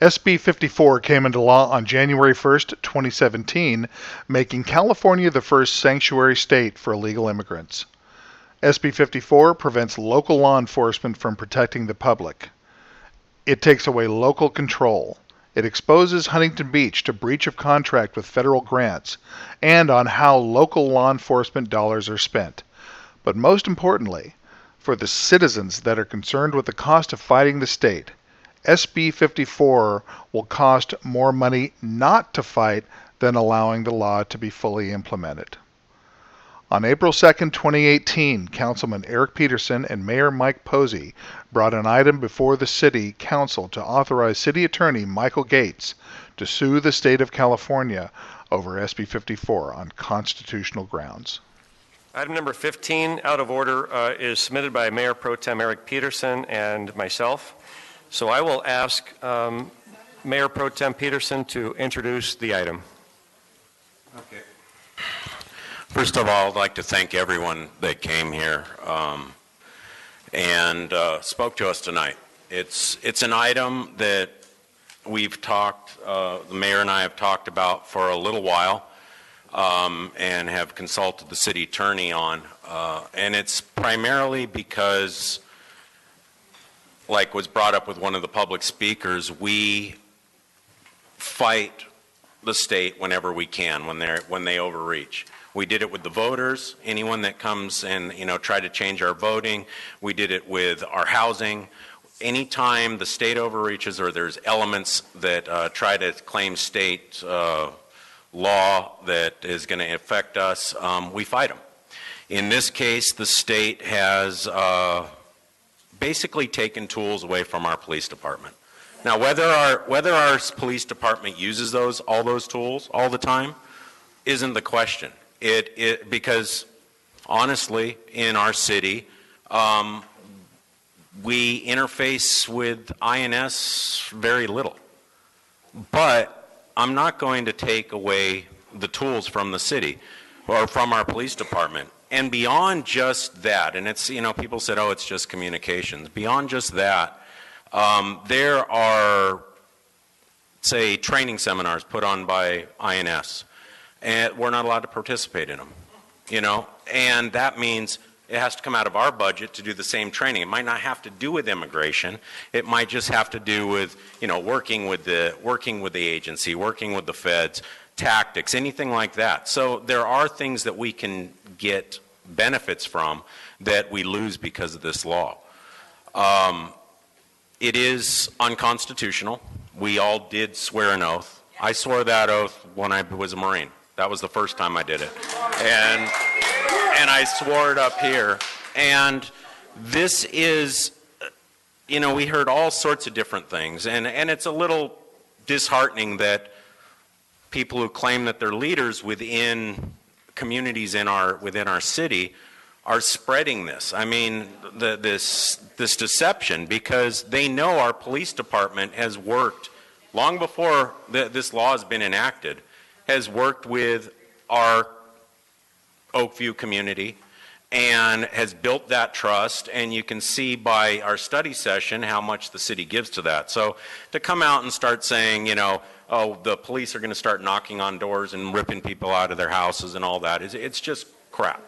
SB 54 came into law on January 1st, 2017, making California the first sanctuary state for illegal immigrants. SB 54 prevents local law enforcement from protecting the public. It takes away local control. It exposes Huntington Beach to breach of contract with federal grants and on how local law enforcement dollars are spent. But most importantly, for the citizens that are concerned with the cost of fighting the state, SB 54 will cost more money not to fight than allowing the law to be fully implemented. On April 2, 2018, Councilman Erik Peterson and Mayor Mike Posey brought an item before the City Council to authorize City Attorney Michael Gates to sue the state of California over SB 54 on constitutional grounds. Item number 15, out of order, is submitted by Mayor Pro Tem Erik Peterson and myself. So I will ask Mayor Pro Tem Peterson to introduce the item. Okay. First of all, I'd like to thank everyone that came here and spoke to us tonight. It's an item that we've talked, the mayor and I have talked about for a little while and have consulted the city attorney on. And it's primarily because, like was brought up with one of the public speakers, we fight the state whenever we can when they overreach. We did it with the voters, anyone that comes and try to change our voting. We did it with our housing. Anytime the state overreaches or there's elements that try to claim state law that is going to affect us, we fight them. In this case, the state has basically taken tools away from our police department. Now, whether our police department uses all those tools all the time isn't the question. Because honestly, in our city, we interface with INS very little. But I'm not going to take away the tools from the city or from our police department. And beyond just that, and it's, people said, oh, it's just communications. Beyond just that, there are, say, training seminars put on by INS. And we're not allowed to participate in them, and that means it has to come out of our budget to do the same training. It might not have to do with immigration. It might just have to do with, working with the agency, working with the feds, tactics, anything like that. So there are things that we can get benefits from that we lose because of this law. It is unconstitutional. We all did swear an oath. I swore that oath when I was a Marine. That was the first time I did it. And I swore it up here. And this is, we heard all sorts of different things. And it's a little disheartening that people who claim that they're leaders within communities within our city are spreading this. I mean, this deception, because they know our police department has worked long before this law has been enacted, has worked with our Oakview community and has built that trust, and you can see by our study session how much the city gives to that. So to come out and start saying, oh, the police are going to start knocking on doors and ripping people out of their houses and all that, it's just crap.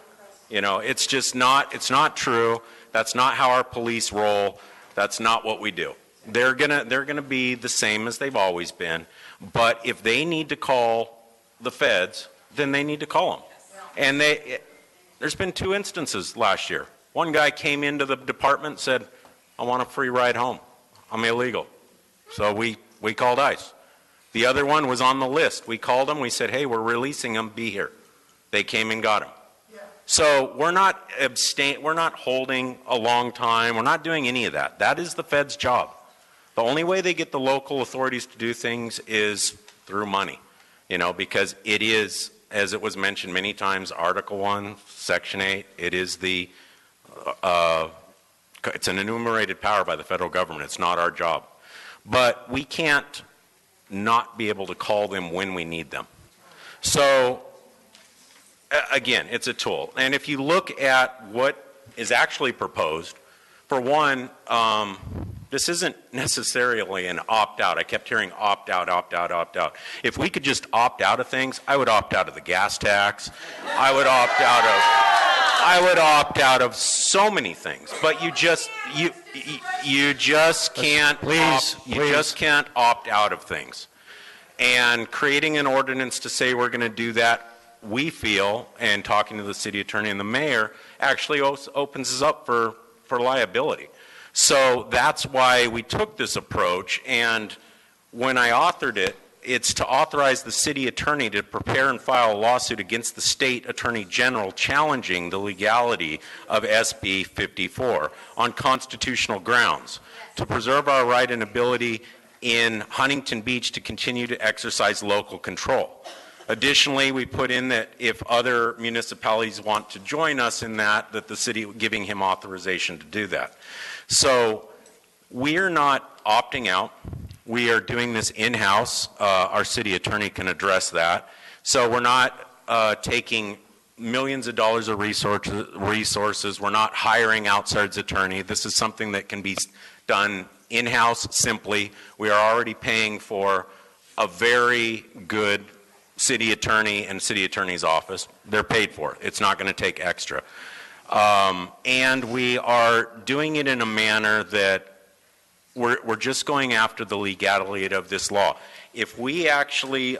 It's just not, it's not true. That's not how our police roll. That's not what we do. They're gonna be the same as they've always been. But if they need to call the feds, then they need to call them. And there's been 2 instances last year. One guy came into the department and said, I want a free ride home. I'm illegal. So we called ICE. The other one was on the list. We called him. We said, hey, we're releasing him. Be here. They came and got him. So we're not holding a long time. We're not doing any of that. That is the Fed's job. The only way they get the local authorities to do things is through money, because it is, as it was mentioned many times, Article 1, Section 8, it is it's an enumerated power by the federal government. It's not our job. But we can't not be able to call them when we need them. So again, it's a tool. And if you look at what is actually proposed, for one, This isn't necessarily an opt-out. I kept hearing opt-out, opt-out, opt-out. If we could just opt out of things, I would opt out of the gas tax. I would opt out of so many things. But you just can't just can't opt out of things. And creating an ordinance to say we're going to do that, we feel, and talking to the city attorney and the mayor, actually opens us up for liability. So that's why we took this approach, and when I authored it, it's to authorize the city attorney to prepare and file a lawsuit against the state attorney general challenging the legality of SB 54 on constitutional grounds to preserve our right and ability in Huntington Beach to continue to exercise local control. Additionally, we put in that if other municipalities want to join us in that the city giving him authorization to do that. So we're not opting out. We are doing this in-house. Our city attorney can address that. So we're not taking millions of dollars of resources. We're not hiring outside attorney. This is something that can be done in-house simply. We are already paying for a very good city attorney and city attorney's office. They're paid for it. It's not going to take extra. And we are doing it in a manner that we're just going after the legality of this law. If we actually,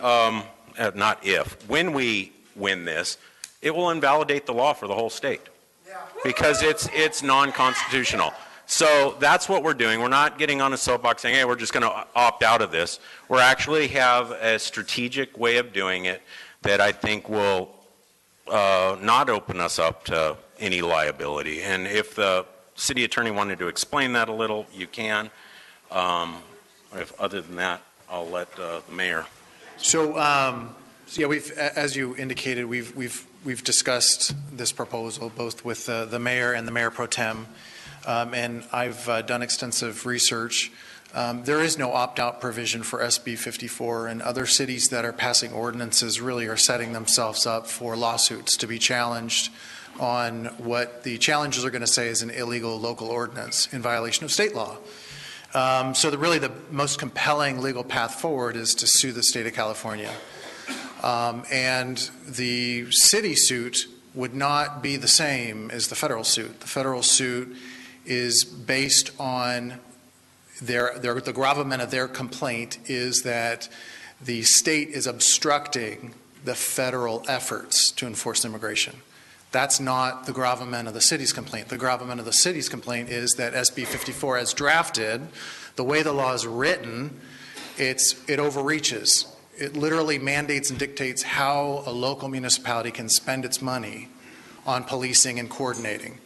when we win this, it will invalidate the law for the whole state because it's non-constitutional. So that's what we're doing. We're not getting on a soapbox saying, hey, we're just going to opt out of this. We actually have a strategic way of doing it that I think will not open us up to any liability. And if the city attorney wanted to explain that a little, you can. If other than that, I'll let the mayor. So yeah, as you indicated, we've discussed this proposal both with the mayor and the mayor pro tem. And I've done extensive research. There is no opt-out provision for SB 54, and other cities that are passing ordinances really are setting themselves up for lawsuits to be challenged on what the challengers are going to say is an illegal local ordinance in violation of state law. So really the most compelling legal path forward is to sue the state of California. And the city suit would not be the same as the federal suit. The federal suit is based on the gravamen of their complaint is that the state is obstructing the federal efforts to enforce immigration. That's not the gravamen of the city's complaint. The gravamen of the city's complaint is that SB 54 as drafted, the way the law is written, it overreaches. It literally mandates and dictates how a local municipality can spend its money on policing and coordinating.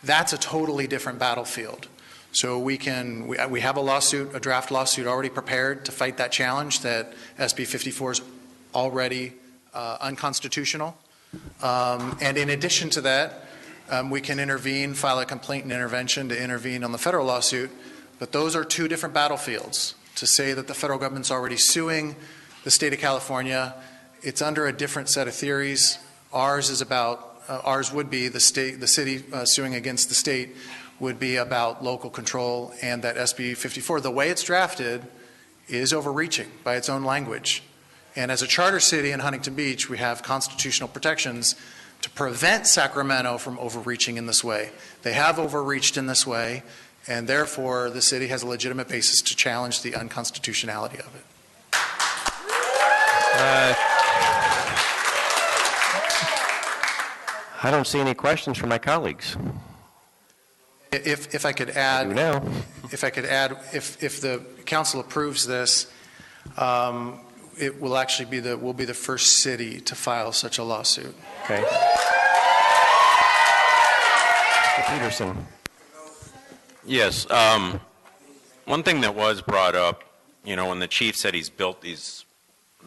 That's a totally different battlefield. So we have a lawsuit, a draft lawsuit already prepared to fight that challenge that SB 54 is already unconstitutional. And in addition to that, we can intervene, file a complaint and intervention to intervene on the federal lawsuit. But those are two different battlefields. To say that the federal government's already suing the state of California, it's under a different set of theories. Ours would be the city suing against the state would be about local control, and that SB 54, the way it's drafted, is overreaching by its own language. And as a charter city in Huntington Beach, we have constitutional protections to prevent Sacramento from overreaching in this way. They have overreached in this way, and therefore the city has a legitimate basis to challenge the unconstitutionality of it. I don't see any questions from my colleagues. If I could add, No. if the council approves this, it will actually we'll be the first city to file such a lawsuit. Okay. Mr. Peterson. Yes. One thing that was brought up, when the chief said he's built these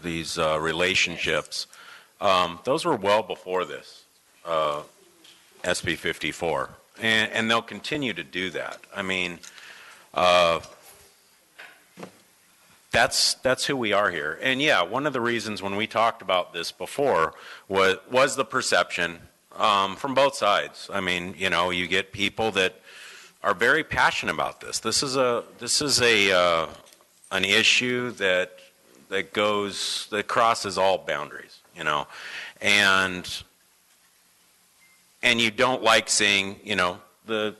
relationships, those were well before this SB 54, and they'll continue to do that. I mean, that's who we are here. And yeah, one of the reasons when we talked about this before was the perception from both sides. I mean, you get people that are very passionate about this. This is an issue that crosses all boundaries, you know, and you don't like seeing, you know, the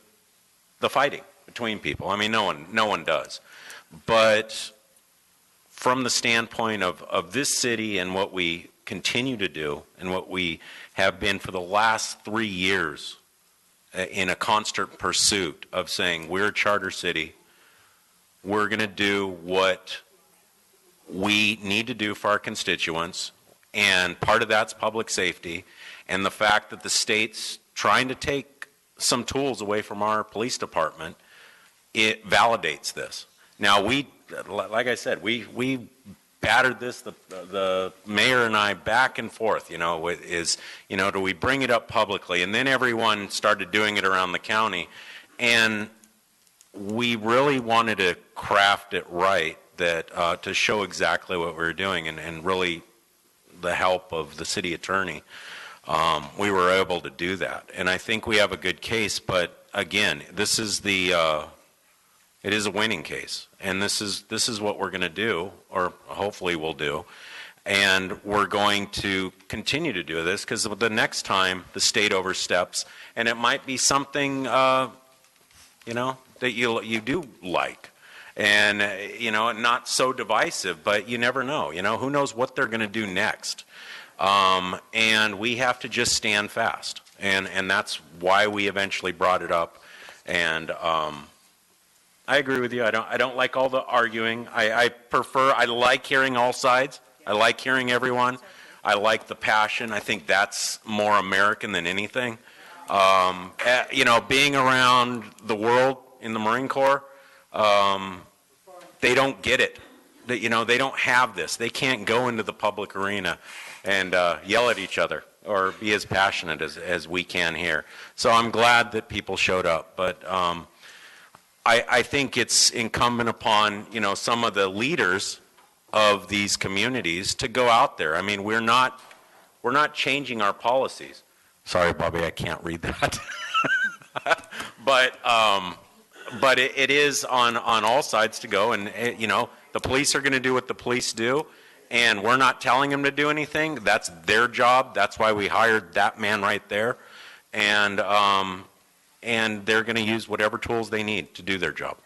fighting between people. I mean, no one does. But from the standpoint of this city and what we continue to do and what we have been for the last 3 years in a constant pursuit of saying we're a charter city, we're going to do what we need to do for our constituents, and part of that's public safety, and the fact that the state's trying to take some tools away from our police department, it validates this. Now, like I said, we battered this, the mayor and I, back and forth, you know, do we bring it up publicly? And then everyone started doing it around the county, and we really wanted to craft it right, that to show exactly what we were doing, and really the help of the city attorney, we were able to do that. And I think we have a good case, but again, this is it is a winning case, and this is what we're going to do, or hopefully we'll do, and we're going to continue to do this, because the next time the state oversteps, and it might be something you know, that you do like, and you know, not so divisive, but you never know. You know, who knows what they're going to do next, and we have to just stand fast, and that's why we eventually brought it up. And I agree with you. I don't like all the arguing. I like hearing all sides. I like hearing everyone. I like the passion. I think that's more American than anything. You know, being around the world in the Marine Corps, they don't get it. You know, they don't have this. They can't go into the public arena and yell at each other or be as passionate as we can here. So I'm glad that people showed up. But I think it's incumbent upon, you know, some of the leaders of these communities to go out there. I mean, we're not changing our policies. Sorry, Bobby, I can't read that. But it is on all sides to go, and you know, the police are going to do what the police do, and we're not telling them to do anything. That's their job. That's why we hired that man right there, and they're going to use whatever tools they need to do their job.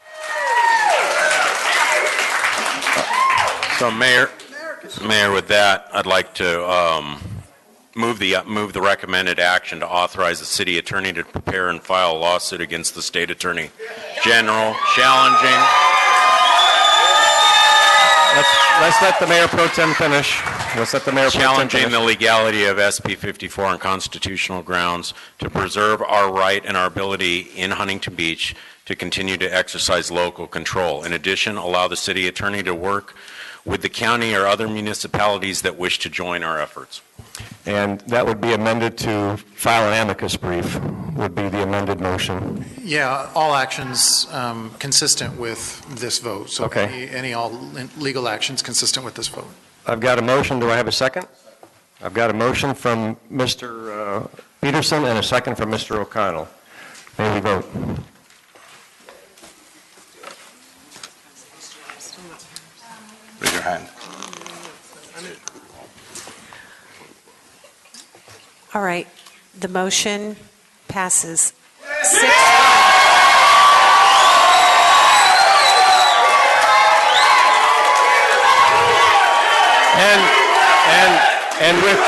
So, Mayor, with that, I'd like to move the recommended action to authorize the city attorney to prepare and file a lawsuit against the state attorney general, challenging. Let's let the mayor pro tem finish. Challenging the legality of SB 54 on constitutional grounds to preserve our right and our ability in Huntington Beach to continue to exercise local control. In addition, allow the city attorney to work with the county or other municipalities that wish to join our efforts. And that would be amended to file an amicus brief, would be the amended motion. Yeah, all actions consistent with this vote. So okay. all legal actions consistent with this vote. I've got a motion. Do I have a second? I've got a motion from Mr. Peterson and a second from Mr. O'Connell. May we vote? Raise your hand. All right. The motion passes 6-1. And with